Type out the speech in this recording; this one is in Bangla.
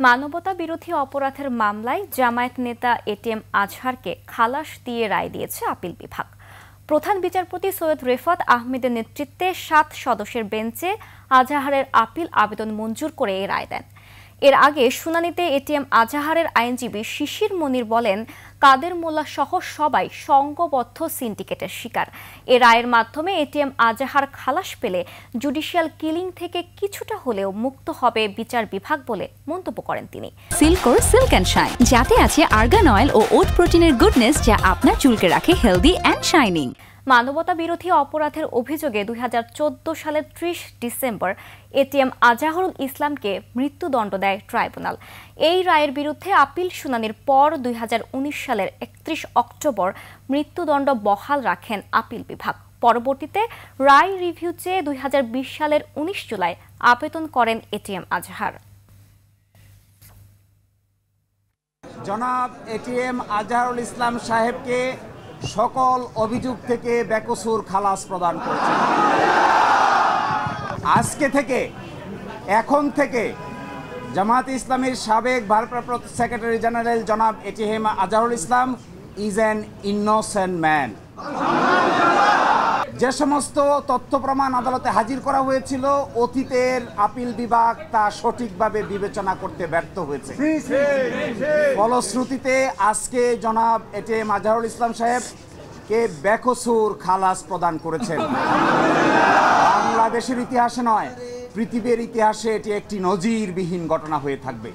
মানবতা বিরোধী অপরাধের মামলায় জামায়াত নেতা এটিএম আজহারকে খালাস দিয়ে রায় দিয়েছে আপিল বিভাগ। প্রধান বিচারপতি সৈয়দ রেফাত আহমেদের নেতৃত্বে 7 সদস্যের বেঞ্চে আজহারের আপিল আবেদন মঞ্জুর করে এই রায় দেন। এর আগে শুনানিতে এটিএম আজহারের আইনজীবী শিশির মনির বলেন, কাদের মোল্লা সহ সবাই সংঘবদ্ধ সিন্ডিকেটের শিকার। এ রায়ের মাধ্যমে এটিএম আজহার খালাস পেলে জুডিশিয়াল কিলিং থেকে কিছুটা হলেও মুক্ত হবে বিচার বিভাগ বলে মন্তব্য করেন তিনি। সিল্কোর সিল্ক অ্যান্ড শাইন, যাতে আছে আর্গান অয়েল ও ওট প্রোটিনের গুডনেস, যা আপনার চুলকে রাখে হেলদি অ্যান্ড শাইনিং। মানবতা বিরোধী অপরাধের অভিযোগে 2014 সালের 30 ডিসেম্বর এটিএম আজহারুল ইসলামকে মৃত্যুদণ্ড দেয় ট্রাইব্যুনাল। এই রায়ের বিরুদ্ধে আপিল শুনানির পর 2019 সালের 31 অক্টোবর মৃত্যুদণ্ড বহাল রাখেন আপিল বিভাগ। পরবর্তীতে রায় রিভিউ চেয়ে 2020 সালের 19 জুলাই আবেদন করেন এটিএম আজহার। জনাব এটিএম আজহারুল ইসলাম সাহেবকে সকল অভিযোগ থেকে বেকসুর খালাস প্রদান করেছে। আজকে থেকে, এখন থেকে জামায়াতে ইসলামীর সাবেক ভারপ্রাপ্ত সেক্রেটারি জেনারেল জনাব ATM Azharul Islam is an innocent man. যে সমস্ত তথ্য প্রমাণ আদালতে হাজির করা হয়েছিল, অতীতের আপিল বিভাগ তা সঠিকভাবে বিবেচনা করতে ব্যর্থ হয়েছে। ফলশ্রুতিতে আজকে জনাব এটিএম আজহারুল ইসলাম সাহেবকে বেকসুর খালাস প্রদান করেছেন। বাংলাদেশের ইতিহাসে নয়, পৃথিবীর ইতিহাসে এটি একটি নজিরবিহীন ঘটনা হয়ে থাকবে।